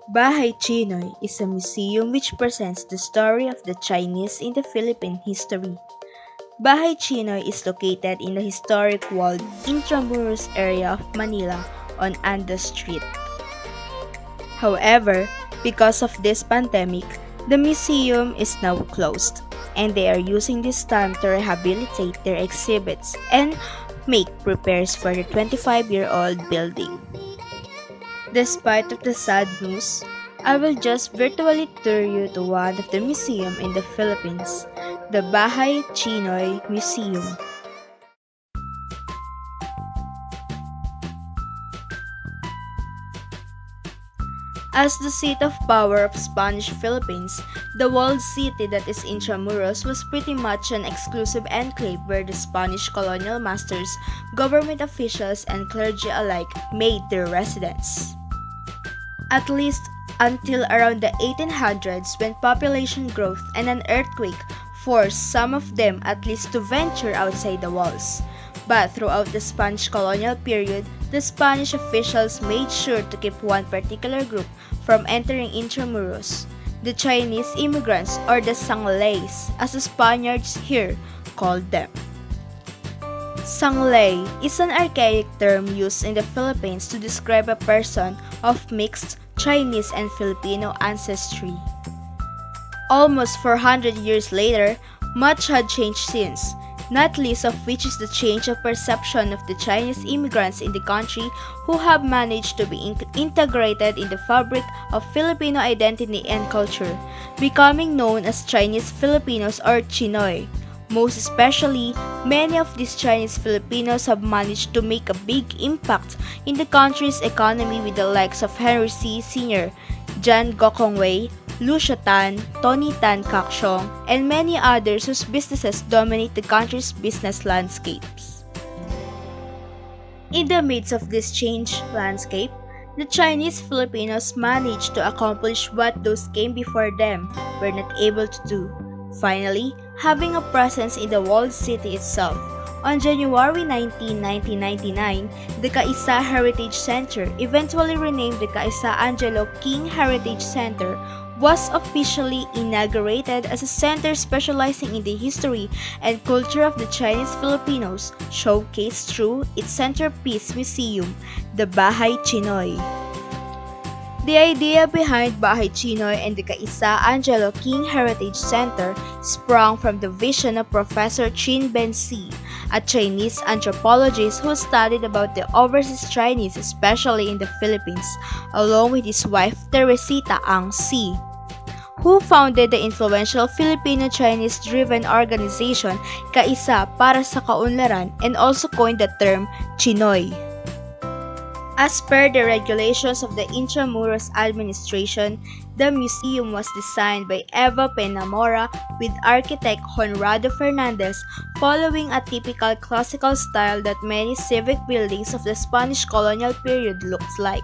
Bahay Tsinoy is a museum which presents the story of the Chinese in the Philippine history. Bahay Tsinoy is located in the historic walled Intramuros area of Manila on Andes Street. However, because of this pandemic, the museum is now closed, and they are using this time to rehabilitate their exhibits and make repairs for the 25-year-old building. Despite of the sad news, I will just virtually tour you to one of the museum in the Philippines, the Bahay Tsinoy Museum. As the seat of power of Spanish Philippines, the walled city that is Intramuros was pretty much an exclusive enclave where the Spanish colonial masters, government officials, and clergy alike made their residence. At least until around the 1800s, when population growth and an earthquake forced some of them at least to venture outside the walls. But throughout the Spanish colonial period, the Spanish officials made sure to keep one particular group from entering Intramuros, the Chinese immigrants, or the Sanglays, as the Spaniards here called them. Sanglay is an archaic term used in the Philippines to describe a person of mixed Chinese and Filipino ancestry. Almost 400 years later, much had changed since, not least of which is the change of perception of the Chinese immigrants in the country who have managed to be integrated in the fabric of Filipino identity and culture, becoming known as Chinese Filipinos or Chinoy. Most especially, many of these Chinese Filipinos have managed to make a big impact in the country's economy with the likes of Henry C. Sr., John Gokongwei, Lucio Tan, Tony Tan Kakshong, and many others whose businesses dominate the country's business landscapes. In the midst of this changed landscape, the Chinese Filipinos managed to accomplish what those came before them were not able to do. Finally, having a presence in the walled city itself. On January 19, 1999, the Kaisa Heritage Center, eventually renamed the Kaisa Angelo King Heritage Center, was officially inaugurated as a center specializing in the history and culture of the Chinese Filipinos, showcased through its centerpiece museum, the Bahay Tsinoy. The idea behind Bahay Tsinoy and the Kaisa Angelo King Heritage Center sprung from the vision of Professor Chin Ben-si, a Chinese anthropologist who studied about the overseas Chinese, especially in the Philippines, along with his wife Teresita Ang Si, who founded the influential Filipino-Chinese-driven organization Kaisa para sa Kaunlaran and also coined the term Chinoy. As per the regulations of the Intramuros administration, the museum was designed by Eva Penamora with architect Conrado Fernandez, following a typical classical style that many civic buildings of the Spanish colonial period looked like.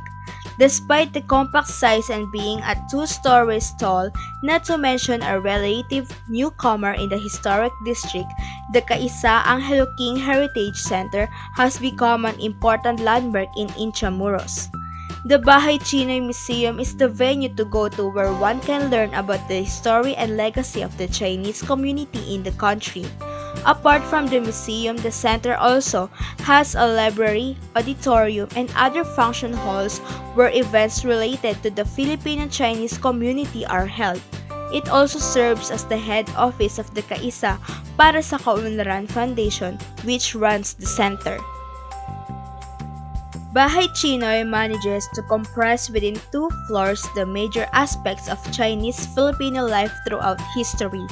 Despite the compact size and being at 2 stories tall, not to mention a relative newcomer in the historic district, the Kaisa Angelo King Heritage Center has become an important landmark in Intramuros. The Bahay Tsinoy Museum is the venue to go to where one can learn about the history and legacy of the Chinese community in the country. Apart from the museum, the center also has a library, auditorium, and other function halls where events related to the Filipino-Chinese community are held. It also serves as the head office of the Kaisa para sa Kaunlaran Foundation, which runs the center. Bahay Tsinoy manages to compress within 2 floors the major aspects of Chinese-Filipino life throughout history,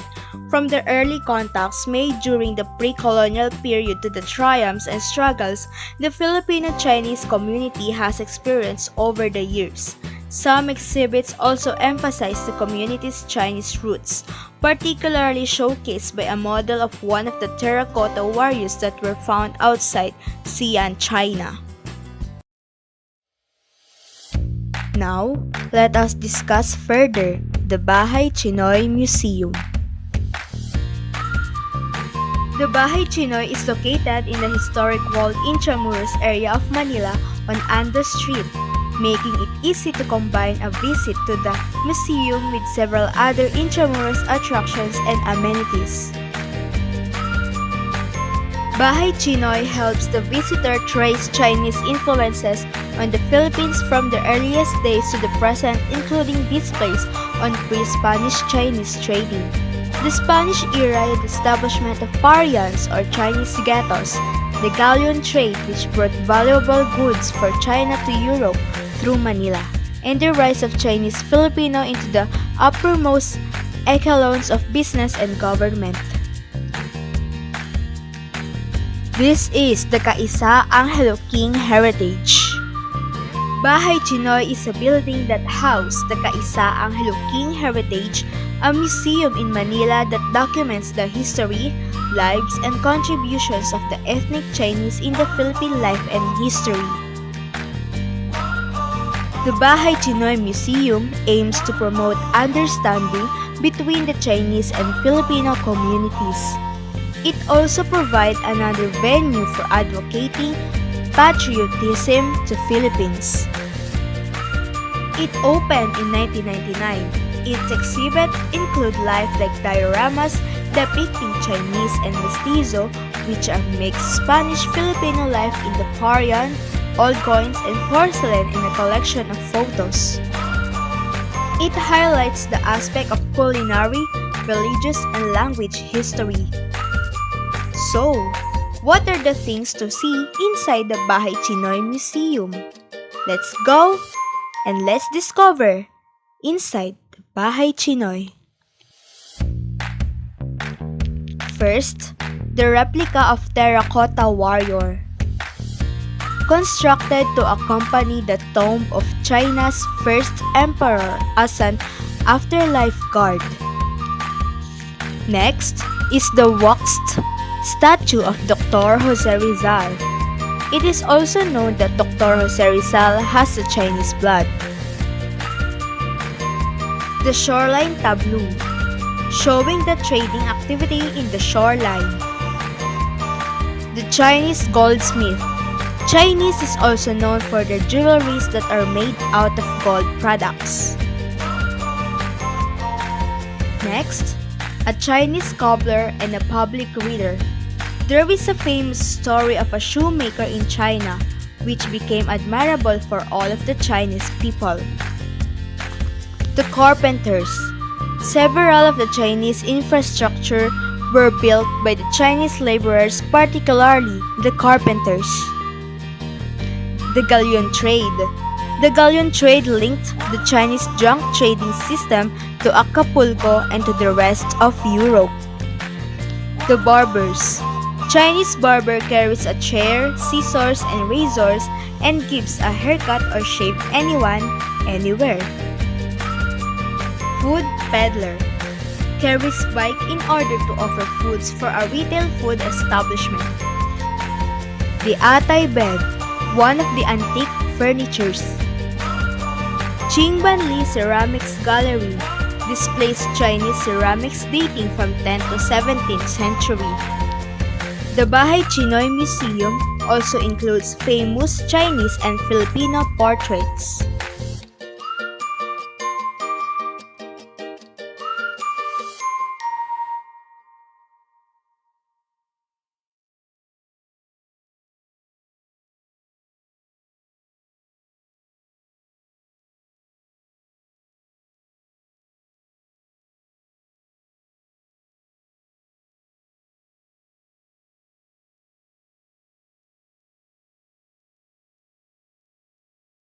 from the early contacts made during the pre-colonial period to the triumphs and struggles the Filipino-Chinese community has experienced over the years. Some exhibits also emphasize the community's Chinese roots, particularly showcased by a model of one of the terracotta warriors that were found outside Xi'an, China. Now, let us discuss further the Bahay Tsinoy Museum. The Bahay Tsinoy is located in the historic walled Intramuros area of Manila on Andes Street. making it easy to combine a visit to the museum with several other intramuros attractions and amenities. Bahay Tsinoy helps the visitor trace Chinese influences on the Philippines from the earliest days to the present, including displays on pre-Spanish Chinese trading, the Spanish era, the establishment of parians or Chinese ghettos, the galleon trade which brought valuable goods for China to Europe through Manila, and the rise of Chinese Filipino into the uppermost echelons of business and government. This is the Kaisa Angelo King Heritage. Bahay Tsinoy is a building that houses the Kaisa Angelo King Heritage, a museum in Manila that documents the history, lives, and contributions of the ethnic Chinese in the Philippine life and history. The Bahay Tsinoy Museum aims to promote understanding between the Chinese and Filipino communities. It also provides another venue for advocating patriotism to Philippines. It opened in 1999. Its exhibits include lifelike dioramas depicting Chinese and Mestizo, which are mixed Spanish-Filipino life in the parian, old coins, and porcelain in a collection of photos. It highlights the aspect of culinary, religious, and language history. So, what are the things to see inside the Bahay Tsinoy Museum? Let's go and let's discover inside the Bahay Tsinoy. First, the replica of terracotta warrior. Constructed to accompany the tomb of China's first emperor as an afterlife guard. Next is the waxed statue of Dr. Jose Rizal. It is also known that Dr. Jose Rizal has a Chinese blood. The shoreline tableau, showing the trading activity in the shoreline. The Chinese goldsmith. Chinese is also known for their jewelries that are made out of gold products. Next, a Chinese cobbler and a public reader. There is a famous story of a shoemaker in China which became admirable for all of the Chinese people. The carpenters. Several of the Chinese infrastructure were built by the Chinese laborers, particularly the carpenters. The galleon trade. The galleon trade linked the Chinese junk trading system to Acapulco and to the rest of Europe. The barbers. Chinese barber carries a chair, scissors, and razors and gives a haircut or shave anyone, anywhere. Food peddler. Carries bike in order to offer foods for a retail food establishment. The Atay bed, one of the antique furnitures. Qingban Li Ceramics Gallery displays Chinese ceramics dating from 10th to 17th century. The Bahay Tsinoy Museum also includes famous Chinese and Filipino portraits.